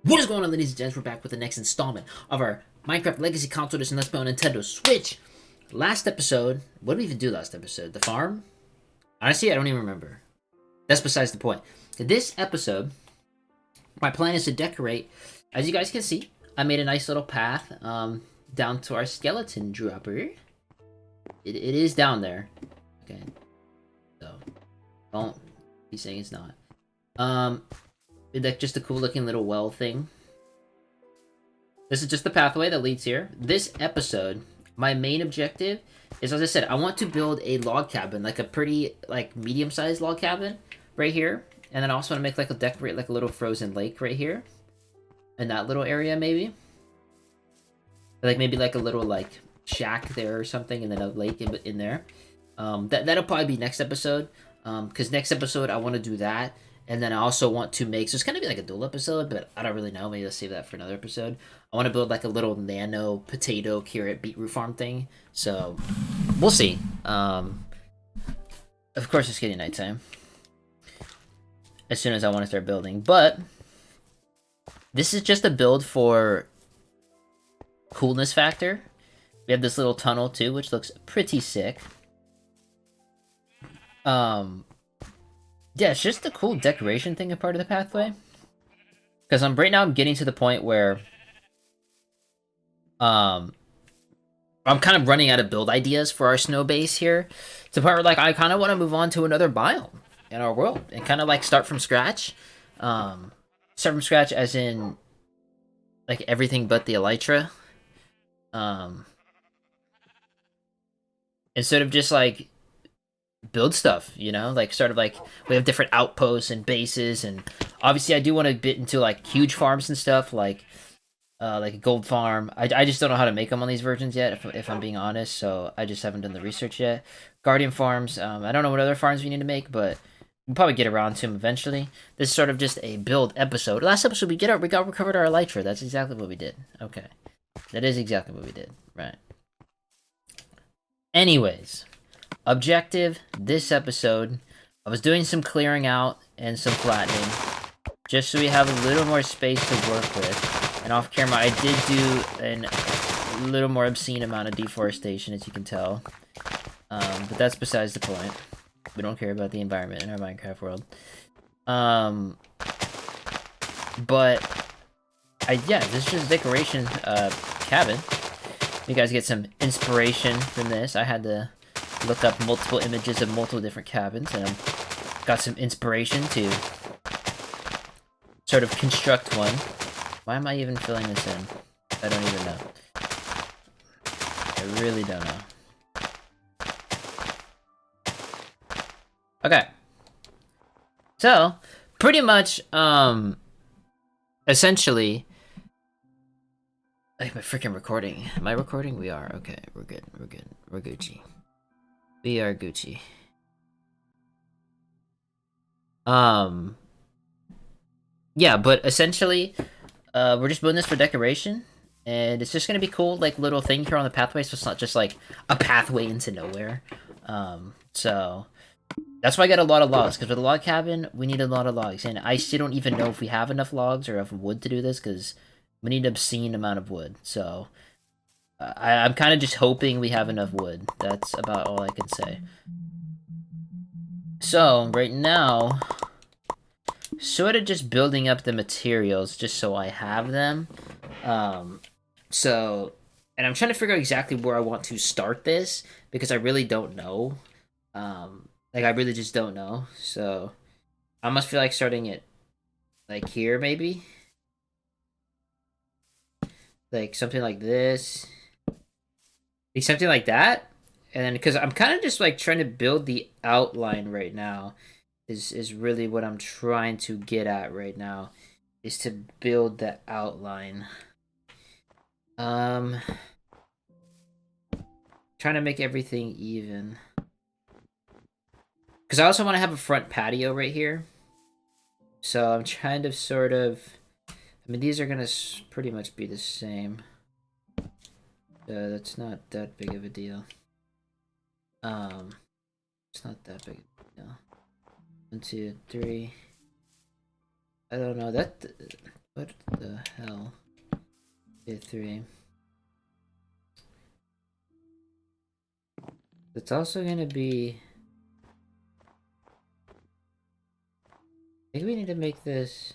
What is going on, ladies and gents? We're back with the next installment of our Minecraft Legacy Console Edition Let's Play on Nintendo Switch. Last episode, what did we even do last episode? The farm? Honestly, I don't even remember. That's besides the point. This episode, my plan is to decorate. As you guys can see, I made a nice little path down to our skeleton dropper. It is down there. Okay. So, don't be saying it's not. Like just a cool looking little well thing. This is just the pathway that leads here. This episode, my main objective is, as I said, I want to build a log cabin, like a pretty like medium-sized log cabin right here. And then I also want to make like decorate like a little frozen lake right here. In that little area maybe. Like maybe like a little like shack there or something, and then a lake in there. That'll probably be next episode. Because next episode I want to do that. And then I also want to make, so it's going to be like a dual episode, but I don't really know. Maybe let's save that for another episode. I want to build like a little nano potato, carrot, beetroot farm thing. So we'll see. Of course, it's getting nighttime as soon as I want to start building. But this is just a build for coolness factor. We have this little tunnel too, which looks pretty sick. Yeah, it's just a cool decoration thing, a part of the pathway. Because right now I'm getting to the point where I'm kind of running out of build ideas for our snow base here. To the point where like I kind of want to move on to another biome in our world and kind of like start from scratch. Start from scratch as in like everything but the elytra. Instead of just like build stuff, you know, like sort of like we have different outposts and bases, and obviously I do want to get into like huge farms and stuff, like a gold farm. I just don't know how to make them on these versions yet, if I'm being honest, so I just haven't done the research yet. Guardian farms, I don't know what other farms we need to make, but we'll probably get around to them eventually. This is sort of just a recovered our elytra. That's exactly what we did. Okay, that is exactly what we did, right? Anyways, objective this episode, I was doing some clearing out and some flattening just so we have a little more space to work with. And off camera I did do a little more obscene amount of deforestation, as you can tell, but that's besides the point. We don't care about the environment in our Minecraft world. But yeah, this is just a decoration cabin. You guys get some inspiration from this. I had to look up multiple images of multiple different cabins, and got some inspiration to sort of construct one. Why am I even filling this in? I don't even know. I really don't know. Okay. So, pretty much, essentially, like my freaking recording. Am I recording? We are. Okay, we're good. We're good. We're Gucci. We are Gucci. Yeah, but essentially, we're just building this for decoration, and it's just gonna be cool, like little thing here on the pathway, so it's not just like a pathway into nowhere. So that's why I got a lot of logs, because with a log cabin, we need a lot of logs, and I still don't even know if we have enough logs or enough wood to do this, because we need an obscene amount of wood. So I'm kind of just hoping we have enough wood. That's about all I can say. So, right now, sort of just building up the materials just so I have them. And I'm trying to figure out exactly where I want to start this, because I really don't know. Like, I really just don't know. So, I must feel like starting it, like, here, maybe? Like, something like this. Like, something like that? And then, because I'm kind of just, like, trying to build the outline right now. Is really what I'm trying to get at right now. Is to build the outline. Trying to make everything even. Because I also want to have a front patio right here. So I'm trying to sort of... I mean, these are going to pretty much be the same. That's not that big of a deal. It's not that big of a deal. 1, 2, 3. I don't know, that... What the hell? Tier 3. It's also gonna be... I think we need to make this...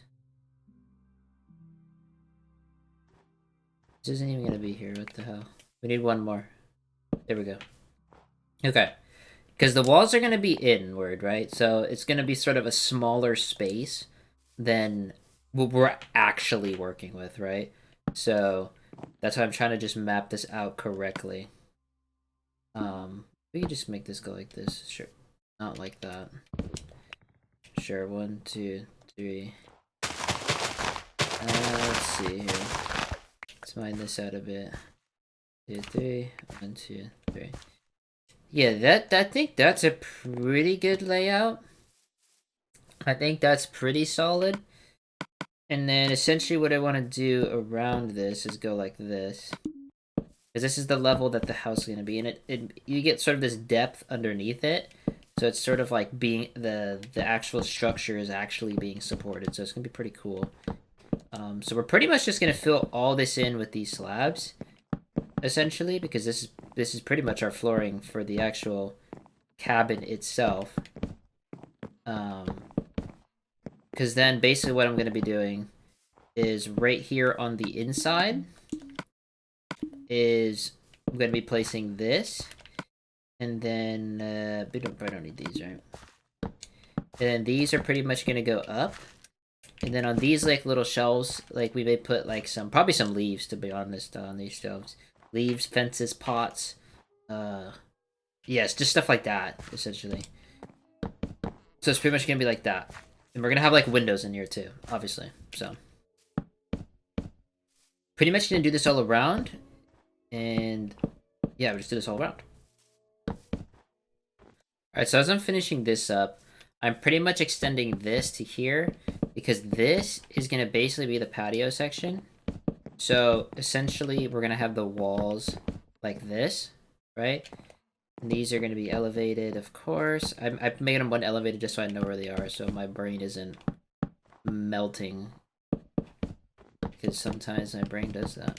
This isn't even gonna be here, what the hell? We need one more. There we go. Okay. Because the walls are gonna be inward, right? So it's gonna be sort of a smaller space than what we're actually working with, right? So that's why I'm trying to just map this out correctly. We can just make this go like this. Sure. Not like that. Sure, 1, 2, 3. Let's see here. Let's mine this out a bit. 2, 3. 1, 2, 3. Yeah, I think that's a pretty good layout. I think that's pretty solid. And then essentially what I want to do around this is go like this. Because this is the level that the house is going to be. And you get sort of this depth underneath it. So it's sort of like being the actual structure is actually being supported. So it's going to be pretty cool. So we're pretty much just going to fill all this in with these slabs. Essentially, because this is pretty much our flooring for the actual cabin itself. Because then basically what I'm going to be doing is right here on the inside is I'm going to be placing this. And then, I don't need these, right? And then these are pretty much going to go up. And then on these like little shelves, like we may put like probably some leaves, to be honest, on these shelves. Leaves, fences, pots. Yes, just stuff like that, essentially. So it's pretty much going to be like that. And we're going to have like windows in here too, obviously. So pretty much going to do this all around. And yeah, we'll just do this all around. Alright, so as I'm finishing this up, I'm pretty much extending this to here because this is going to basically be the patio section. So essentially we're going to have the walls like this, right? And these are going to be elevated, of course. I've made them one elevated just so I know where they are, so my brain isn't melting. Because sometimes my brain does that.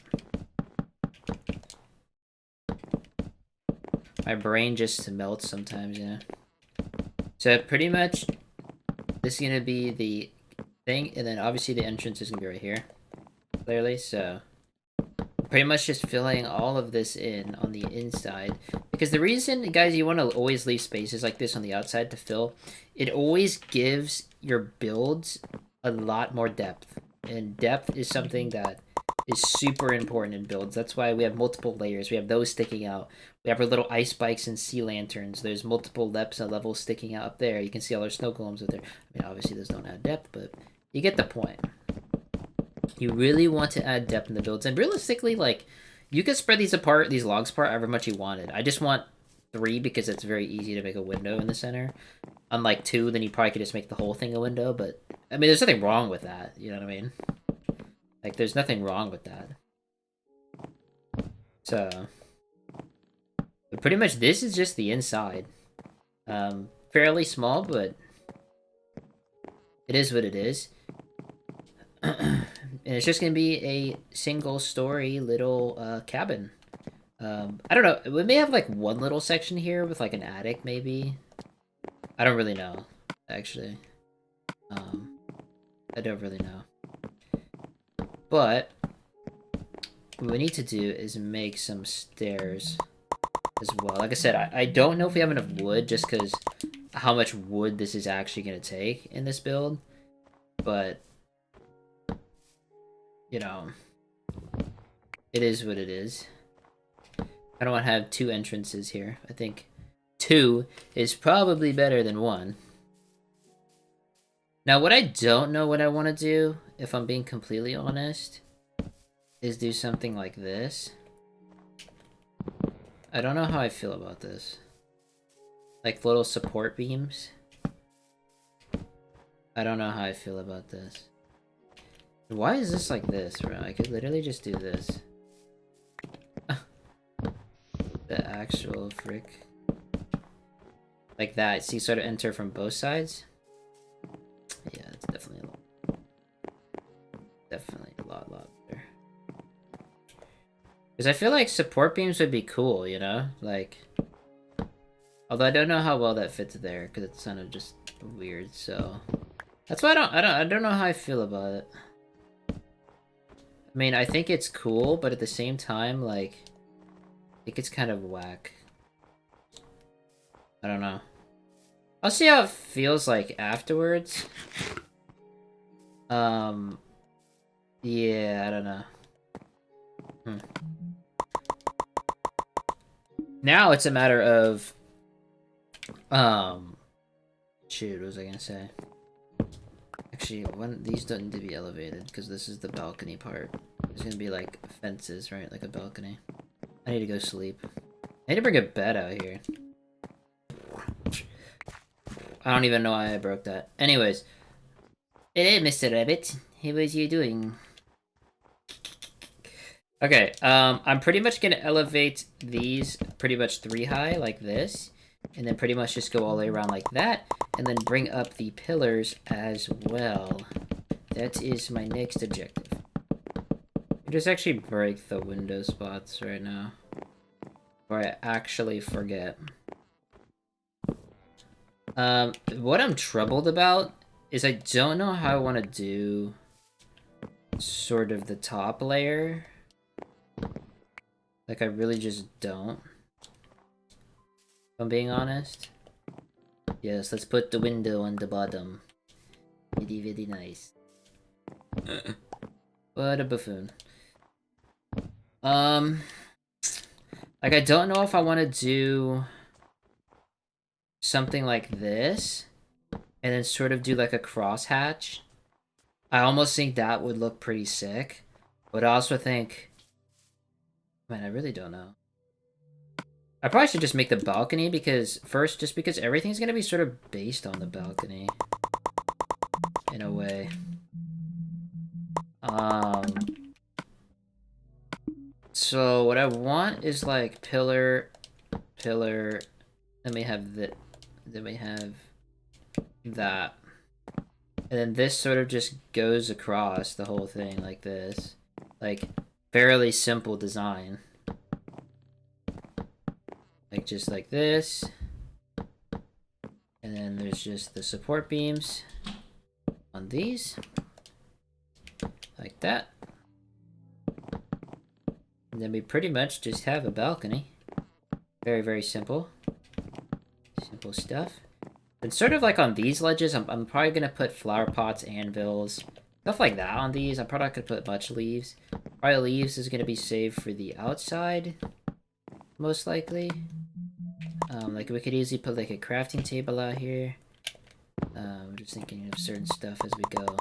My brain just melts sometimes, you know? So pretty much, this is going to be the thing, and then obviously the entrance is going to be right here. Clearly, so pretty much just filling all of this in on the inside. Because the reason, guys, you want to always leave spaces like this on the outside to fill, it always gives your builds a lot more depth. And depth is something that is super important in builds. That's why we have multiple layers. We have those sticking out. We have our little ice bikes and sea lanterns. There's multiple depths and levels sticking out up there. You can see all our snow golems up there. I mean, obviously those don't add depth, but you get the point. You really want to add depth in the builds. And realistically, like, you can spread these apart, these logs apart, however much you wanted. I just want 3 because it's very easy to make a window in the center. Unlike 2, then you probably could just make the whole thing a window, but, I mean, there's nothing wrong with that, you know what I mean? Like, there's nothing wrong with that. So, but pretty much this is just the inside. Fairly small, but it is what it is. And it's just gonna be a single story little cabin. I don't know, we may have like one little section here with like an attic maybe. I don't really know, actually. I don't really know. But what we need to do is make some stairs as well. Like I said, I don't know if we have enough wood just because how much wood this is actually going to take in this build. But, you know, it is what it is. I don't want to have 2 entrances here. I think 2 is probably better than 1. Now, what I don't know what I want to do, if I'm being completely honest, is do something like this. I don't know how I feel about this. Like little support beams. I don't know how I feel about this. Why is this like this, bro? I could literally just do this. The actual frick. Like that. See, sort of enter from both sides. Yeah, it's definitely a little... Definitely a lot better. Because I feel like support beams would be cool, you know? Like, although I don't know how well that fits there, because it's kind of just weird, so... That's why I don't know how I feel about it. I mean, I think it's cool, but at the same time, like, I think it's kind of whack. I don't know. I'll see how it feels like afterwards. Yeah, I don't know. Now it's a matter of, shoot, what was I gonna say? Actually, these don't need to be elevated, because this is the balcony part. There's gonna be, like, fences, right? Like a balcony. I need to go sleep. I need to bring a bed out here. I don't even know why I broke that. Anyways. Hello, Mr. Rabbit. How was you doing? Okay, I'm pretty much gonna elevate these pretty much 3 high, like this. And then pretty much just go all the way around like that. And then bring up the pillars as well. That is my next objective. Just actually break the window spots right now. Or I actually forget. What I'm troubled about is I don't know how I want to do sort of the top layer. Like, I really just don't. If I'm being honest. Yes, let's put the window on the bottom. Very, very nice. What a buffoon. Like, I don't know if I want to do something like this, and then sort of do like a crosshatch. I almost think that would look pretty sick, but I also think, man, I really don't know. I probably should just make the balcony because just because everything's gonna be sort of based on the balcony in a way. So what I want is like pillar, then we have that, then we have that. And then this sort of just goes across the whole thing like this. Like, fairly simple design. Like, just like this. And then there's just the support beams on these. Like that. And then we pretty much just have a balcony. Very, very simple. Simple stuff. And sort of like on these ledges, I'm probably going to put flower pots, anvils, stuff like that on these. I'm probably not going to put much leaves. Probably leaves is going to be saved for the outside, most likely. Like, we could easily put like a crafting table out here. I'm just thinking of certain stuff as we go.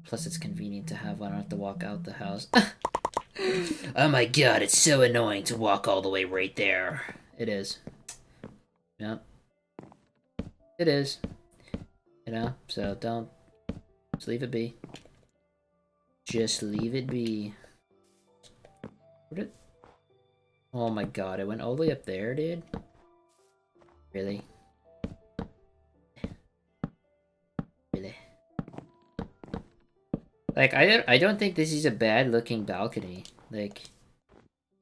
Plus, it's convenient to have one. I don't have to walk out the house. Oh my god, it's so annoying to walk all the way right there. It is. Yep. It is. You know, so don't... Just leave it be. Just leave it be. Where did... Oh my god, it went all the way up there, dude? Really? Really? Like, I don't think this is a bad looking balcony. Like,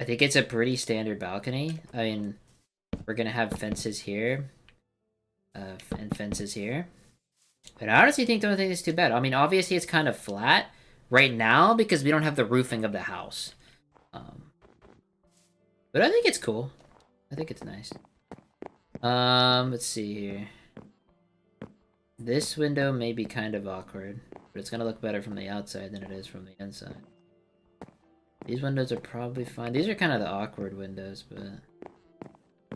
I think it's a pretty standard balcony. I mean, we're gonna have fences here. And fences here. But I honestly don't think it's too bad. I mean, obviously it's kind of flat right now because we don't have the roofing of the house. But I think it's cool. I think it's nice. Let's see here. This window may be kind of awkward, but it's gonna look better from the outside than it is from the inside. These windows are probably fine. These are kind of the awkward windows, but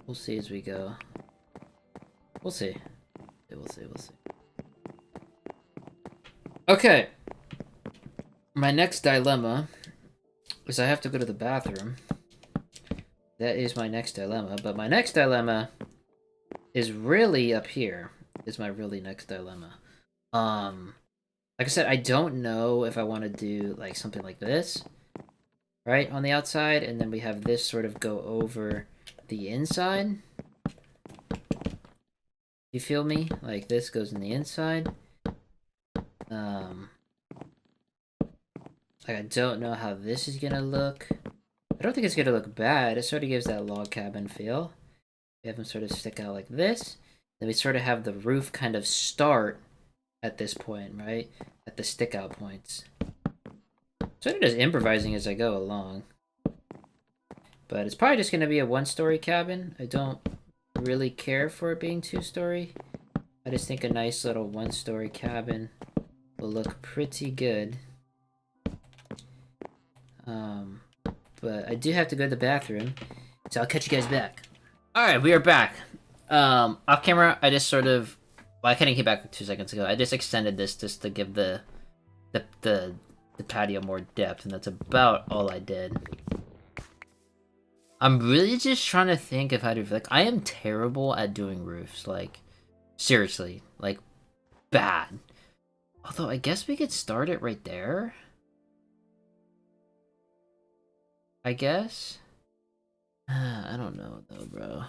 we'll see as we go. We'll see. We'll see. Okay. My next dilemma is I have to go to the bathroom. That is my next dilemma, but my next dilemma is really up here. Is my really next dilemma. Like I said, I don't know if I want to do like something like this, right, on the outside, and then we have this sort of go over the inside. You feel me? Like this goes in the inside. Like, I don't know how this is gonna look. I don't think it's gonna look bad. It sort of gives that log cabin feel. We have them sort of stick out like this. Then we sort of have the roof kind of start at this point, right? At the stick out points. Sort of just improvising as I go along. But it's probably just gonna be a one-story cabin. I don't really care for it being two-story. I just think a nice little one-story cabin will look pretty good. But I do have to go to the bathroom, so I'll catch you guys back. Alright, we are back. Off camera, I just sort of... Well, I kind of came back 2 seconds ago. I just extended this just to give the patio more depth, and that's about all I did. I'm really just trying to think of how to... Like, I am terrible at doing roofs. Like, seriously. Like, bad. Although, I guess we could start it right there. I guess? I don't know, though, bro.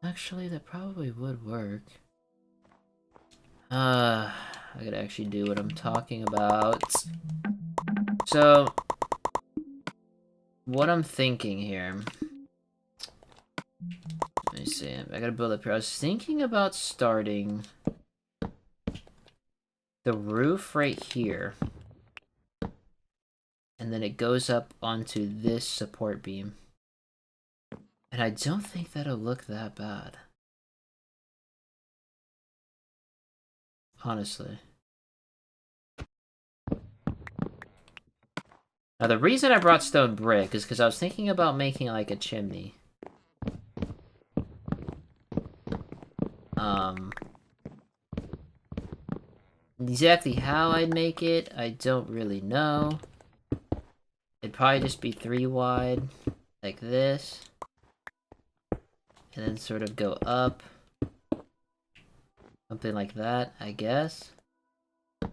Actually, that probably would work. I gotta actually do what I'm talking about. So, what I'm thinking here... Let me see, I gotta build up here. I was thinking about starting the roof right here. And then it goes up onto this support beam. And I don't think that'll look that bad. Honestly. Now the reason I brought stone brick is because I was thinking about making like a chimney. Exactly how I'd make it, I don't really know. It'd probably just be 3 wide, like this. And then sort of go up. Something like that, I guess. I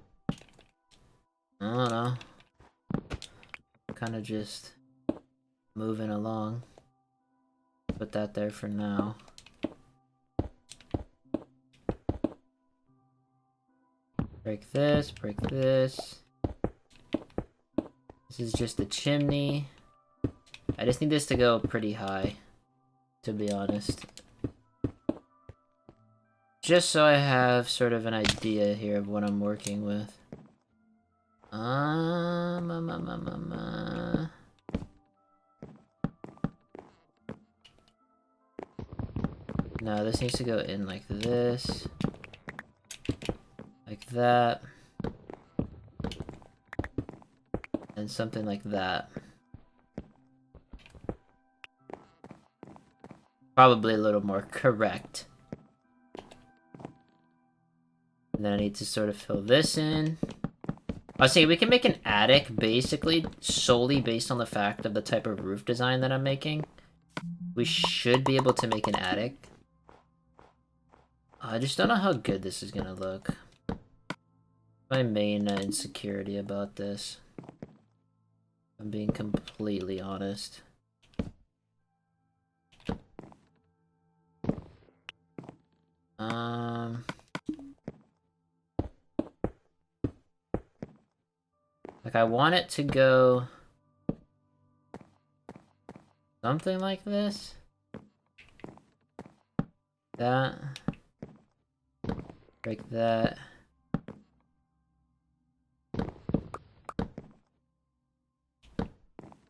don't know. Kind of just moving along. Put that there for now. Break this, break this. This is just a chimney. I just need this to go pretty high, to be honest. Just so I have sort of an idea here of what I'm working with. No, this needs to go in like this. Like that. And something like that. Probably a little more correct. And then I need to sort of fill this in. I was saying we can make an attic basically solely based on the fact of the type of roof design that I'm making. We should be able to make an attic. I just don't know how good this is gonna look. My main insecurity about this. I'm being completely honest. Like I want it to go something like this. That. Break that.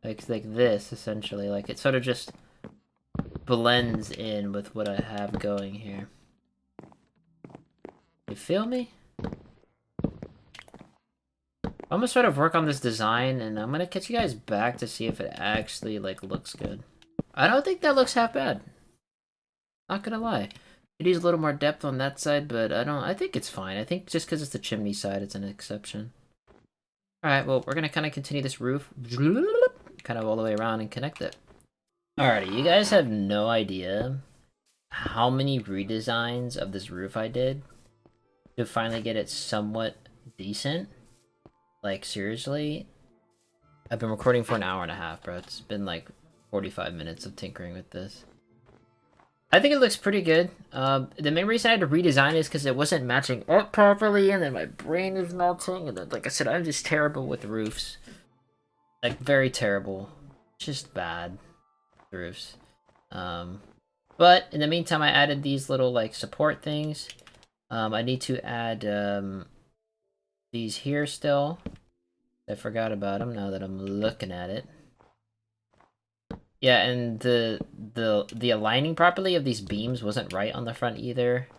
Like this, essentially. Like it sort of just blends in with what I have going here. You feel me? I'm gonna sort of work on this design, and I'm gonna catch you guys back to see if it actually, like, looks good. I don't think that looks half bad. Not gonna lie. It needs a little more depth on that side, but I think it's fine. I think just because it's the chimney side, it's an exception. Alright, well, we're gonna kind of continue this roof. Kind of all the way around and connect it. Alrighty, you guys have no idea how many redesigns of this roof I did to finally get it somewhat decent. Like, seriously, I've been recording for an hour and a half, bro. It's been like 45 minutes of tinkering with this. I think it looks pretty good. The main reason I had to redesign is because it wasn't matching up properly, and then my brain is melting, and then, like I said, I'm just terrible with roofs. Like, very terrible. Just bad roofs. But in the meantime, I added these little, like, support things. I need to add, these here still. I forgot about them now that I'm looking at it. Yeah, and the aligning properly of these beams wasn't right on the front either.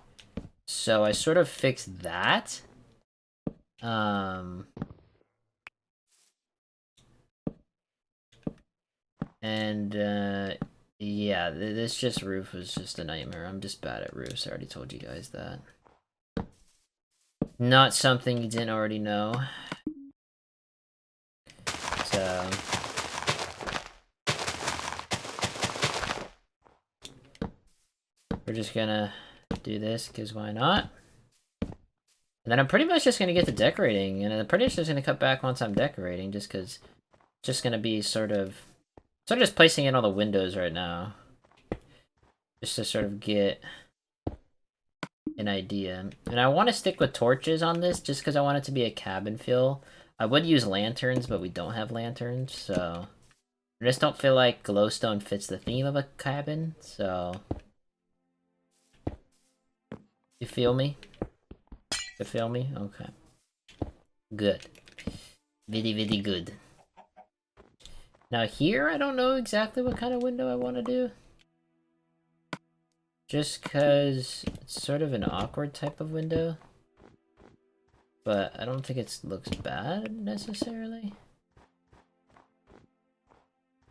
So I sort of fixed that. And yeah, this just roof was just a nightmare. I'm just bad at roofs. I already told you guys that. Not something you didn't already know. So we're just gonna do this because why not? And then I'm pretty much just gonna get to decorating, and I'm pretty much just gonna cut back once I'm decorating, just because it's just gonna be sort of just placing in all the windows right now, just to sort of get an idea. And I want to stick with torches on this, just because I want it to be a cabin feel. I would use lanterns, but we don't have lanterns, so I just don't feel like glowstone fits the theme of a cabin. So you feel me? You feel me? Okay. Good. Very good. Now here, I don't know exactly what kind of window I want to do. Just because it's sort of an awkward type of window. But I don't think it looks bad, necessarily.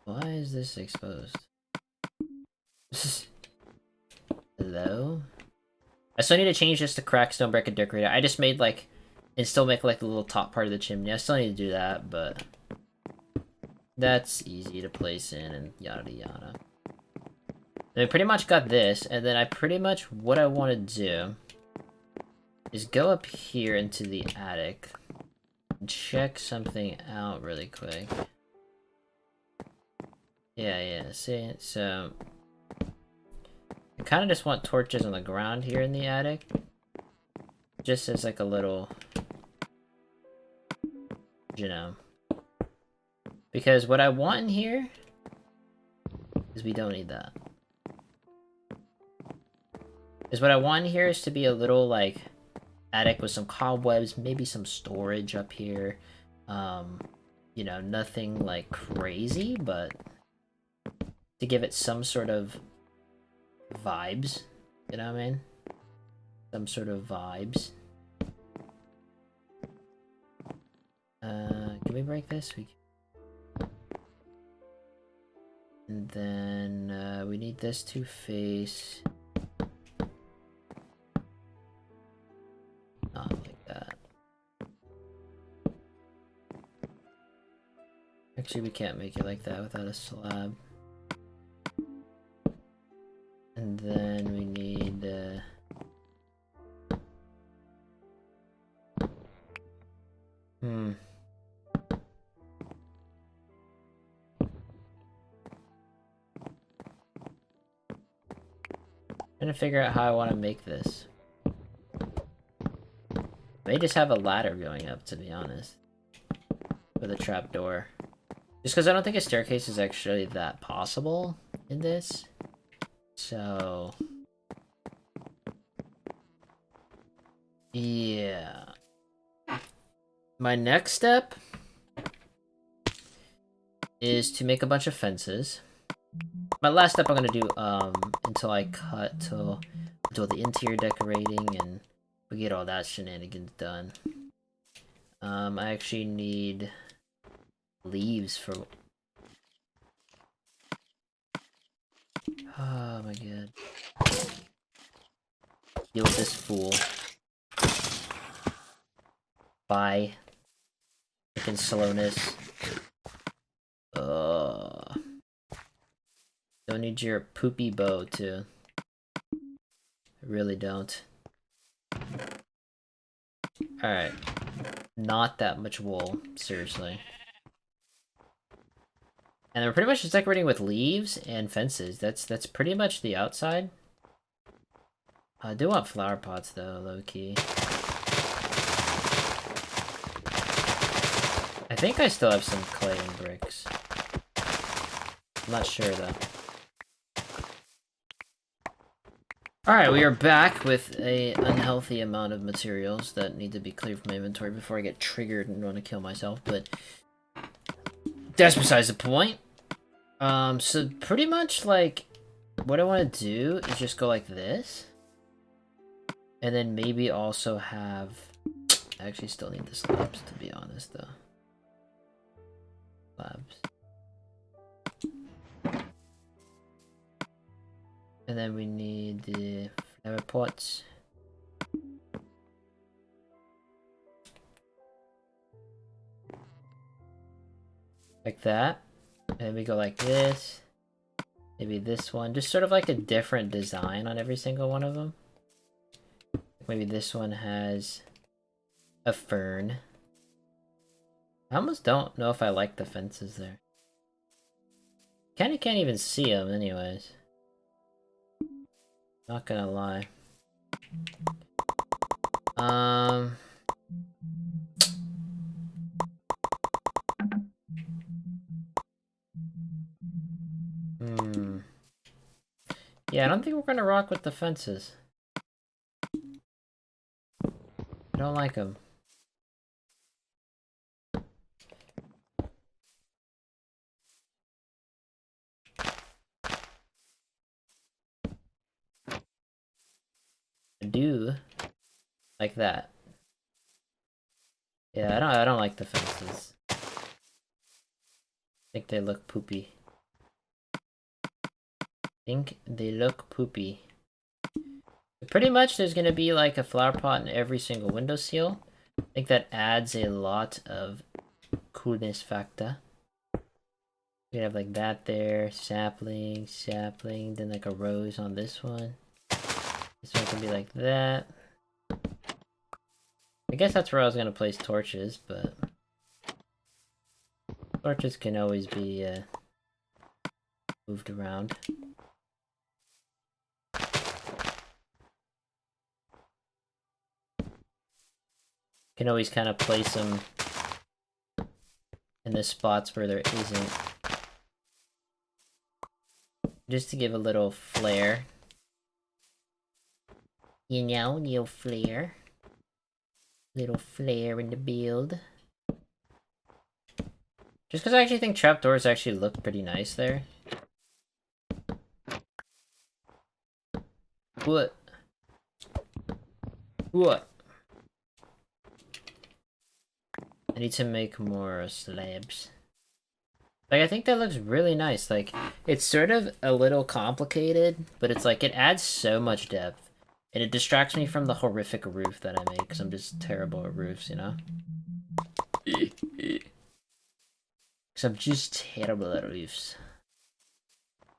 Why is this exposed? Hello? I still need to change this to crack stone brick and decorator. I just made like, and still make like the little top part of the chimney. I still need to do that, but that's easy to place in and yada yada. And I pretty much got this, and then I pretty much, what I want to do is go up here into the attic and check something out really quick. Yeah, see, so I kind of just want torches on the ground here in the attic, just as like a little, you know, because what I want in here is we don't need that. Is what I want in here is to be a little like attic with some cobwebs, maybe some storage up here. You know, nothing like crazy, but to give it some sort of vibes, you know what I mean? Some sort of vibes. Can we break this? We can. And then we need this to face not like that. Actually, we can't make it like that without a slab. And then we need trying to figure out how I want to make this. May just have a ladder going up, to be honest, with a trapdoor. Just because I don't think a staircase is actually that possible in this. So yeah. My next step is to make a bunch of fences. My last step I'm gonna do until I cut till the interior decorating and we get all that shenanigans done. I actually need leaves for. Oh my god. Deal with this fool. Bye. Freaking slowness. Don't need your poopy bow too. I really don't. Alright. Not that much wool, seriously. And we're pretty much just decorating with leaves and fences. That's pretty much the outside. I do want flower pots though, low key. I think I still have some clay and bricks. I'm not sure though. Alright, we are back with a unhealthy amount of materials that need to be cleared from my inventory before I get triggered and want to kill myself, but that's besides the point. So pretty much like what I want to do is just go like this. And then maybe also have... I actually still need the slabs, to be honest, though. Slabs. And then we need the flower pots. Like that. And we go like this. Maybe this one. Just sort of like a different design on every single one of them. Maybe this one has a fern. I almost don't know if I like the fences there. Kinda can't even see them anyways. Not gonna lie. Yeah, I don't think we're gonna rock with the fences. I don't like them. I do like that. Yeah, I don't like the fences. I think they look poopy. Pretty much there's gonna be like a flower pot in every single windowsill. I think that adds a lot of coolness factor. We have like that there, sapling, then like a rose on this one. This one can be like that. I guess that's where I was gonna place torches, but torches can always be moved around. Can always kind of place them in the spots where there isn't. Just to give a little flair. You know, little flair. Little flair in the build. Just because I actually think trapdoors actually look pretty nice there. What? What? I need to make more slabs. Like, I think that looks really nice. Like, it's sort of a little complicated, but it's like, it adds so much depth. And it distracts me from the horrific roof that I make, because I'm just terrible at roofs, you know? Because I'm just terrible at roofs.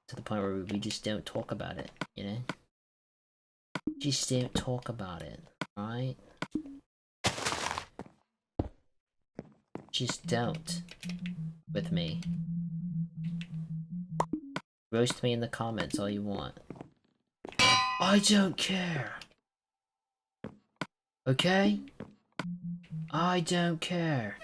To the point where we just don't talk about it, you know? Just don't talk about it, right? Just don't. With me. Roast me in the comments all you want. I don't care. Okay? I don't care.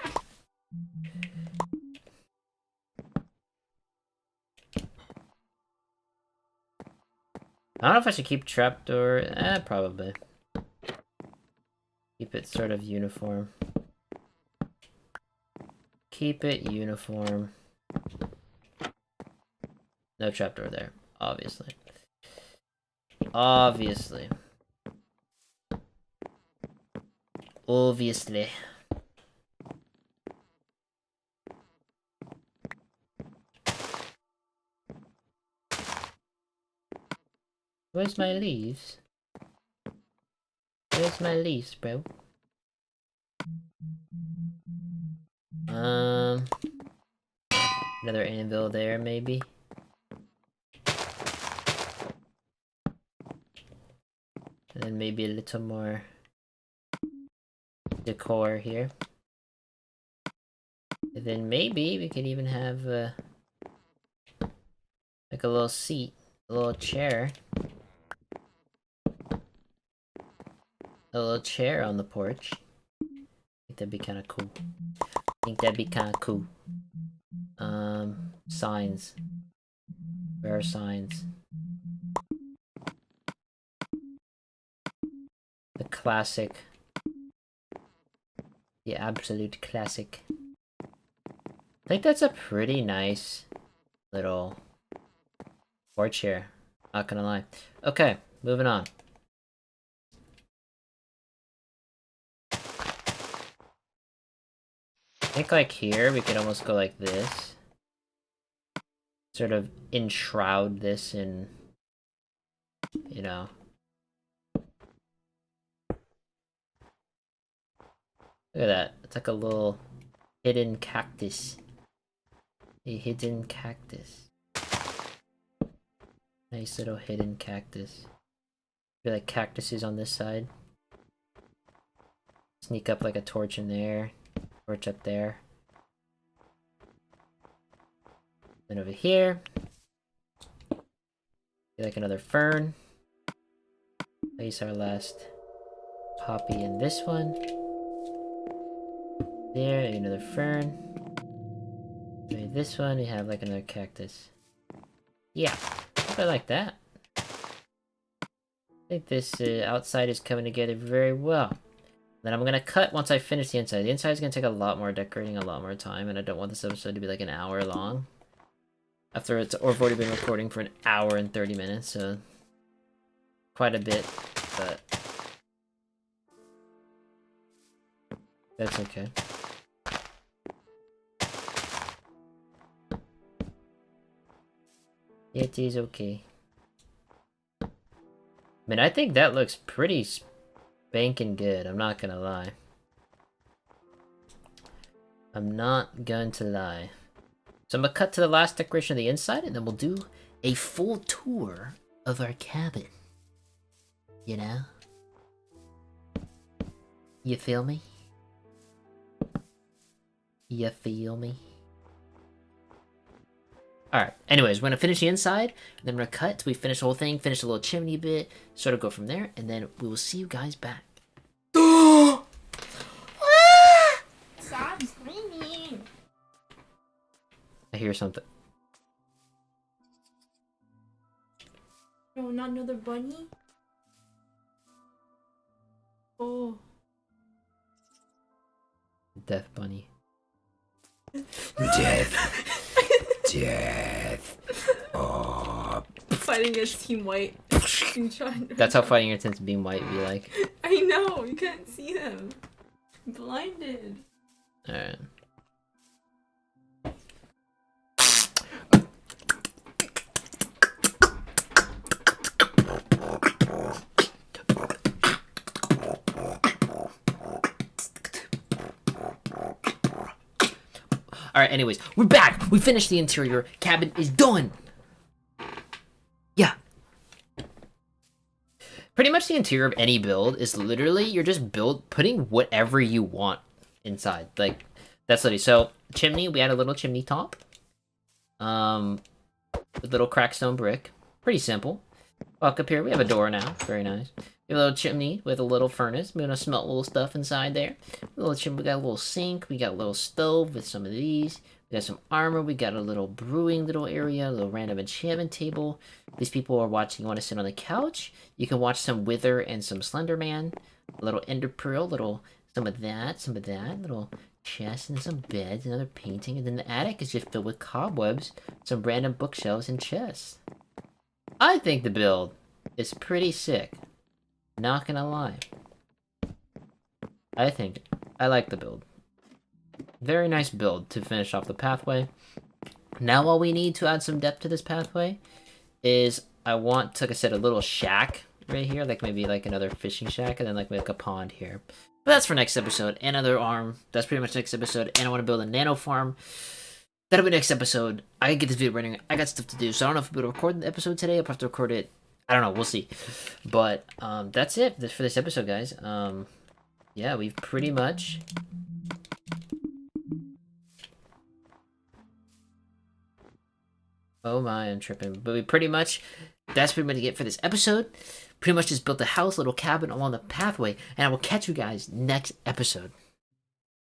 I don't know if I should keep trapdoor. Probably. Keep it sort of uniform. Keep it uniform. No trapdoor there, obviously. Obviously. Obviously. Where's my leaves? Where's my leaves, bro? Another anvil there, maybe. And then maybe a little more decor here. And then maybe we could even have like a little seat, a little chair. a little chair on the porch. I think that'd be kind of cool. Signs. Where are signs? The classic. The absolute classic. I think that's a pretty nice little porch here. Not gonna lie. Okay, moving on. I think like here we could almost go like this. Sort of enshroud this in, you know. Look at that. It's like a little hidden cactus. A hidden cactus. Nice little hidden cactus. Feel like cactuses on this side. Sneak up like a torch in there. Torch up there. Then over here. Feel like another fern. Place our last poppy in this one. There, another fern. Maybe this one, we have like another cactus. Yeah, I like that. I think this outside is coming together very well. Then I'm gonna cut once I finish the inside. The inside is gonna take a lot more decorating, a lot more time, and I don't want this episode to be like an hour long. After it's, or I've already been recording for an hour and 30 minutes, so quite a bit, but that's okay. It is okay. I mean, I think that looks pretty spanking good, I'm not gonna lie. I'm not going to lie. So I'm gonna cut to the last decoration of the inside, and then we'll do a full tour of our cabin. You know? You feel me? You feel me? Alright, anyways, we're gonna finish the inside, and then we're gonna cut till we finish the whole thing, finish a little chimney bit, sort of go from there, and then we will see you guys back. Stop screaming! I hear something. No, not another bunny? Oh. Death bunny. Death. Death. Oh. Fighting against Team White. That's how fighting against Beam White be like. I know, you can't see them. I'm blinded. Alright. Alright, anyways, we're back! We finished the interior. Cabin is done! Yeah. Pretty much the interior of any build is literally, you're just putting whatever you want inside. Like, that's literally, so, chimney, we had a little chimney top. With little crackstone brick. Pretty simple. Walk up here, we have a door now. Very nice. We have a little chimney with a little furnace. We're gonna smelt little stuff inside there. A little chimney, we got a little sink. We got a little stove with some of these. We got some armor. We got a little brewing little area. A little random enchantment table. These people are watching. You want to sit on the couch? You can watch some Wither and some Slender Man. A little Ender Pearl. Some of that. Little chest and some beds. Another painting. And then the attic is just filled with cobwebs. Some random bookshelves and chests. I think the build is pretty sick. Not gonna lie. I like the build. Very nice build to finish off the pathway. Now all we need to add some depth to this pathway is I want, like I said, a little shack right here. Like maybe like another fishing shack and then like a pond here. But that's for next episode. Another arm. That's pretty much next episode. And I want to build a nano farm. That'll be next episode. I can get this video running. I got stuff to do. So I don't know if we'll be able to record the episode today. I'll have to record it. I don't know, we'll see. But that's it for this episode, guys. Yeah, we've pretty much oh my, I'm tripping. But that's pretty much it for this episode. pretty much just built a house, little cabin along the pathway, and I will catch you guys next episode.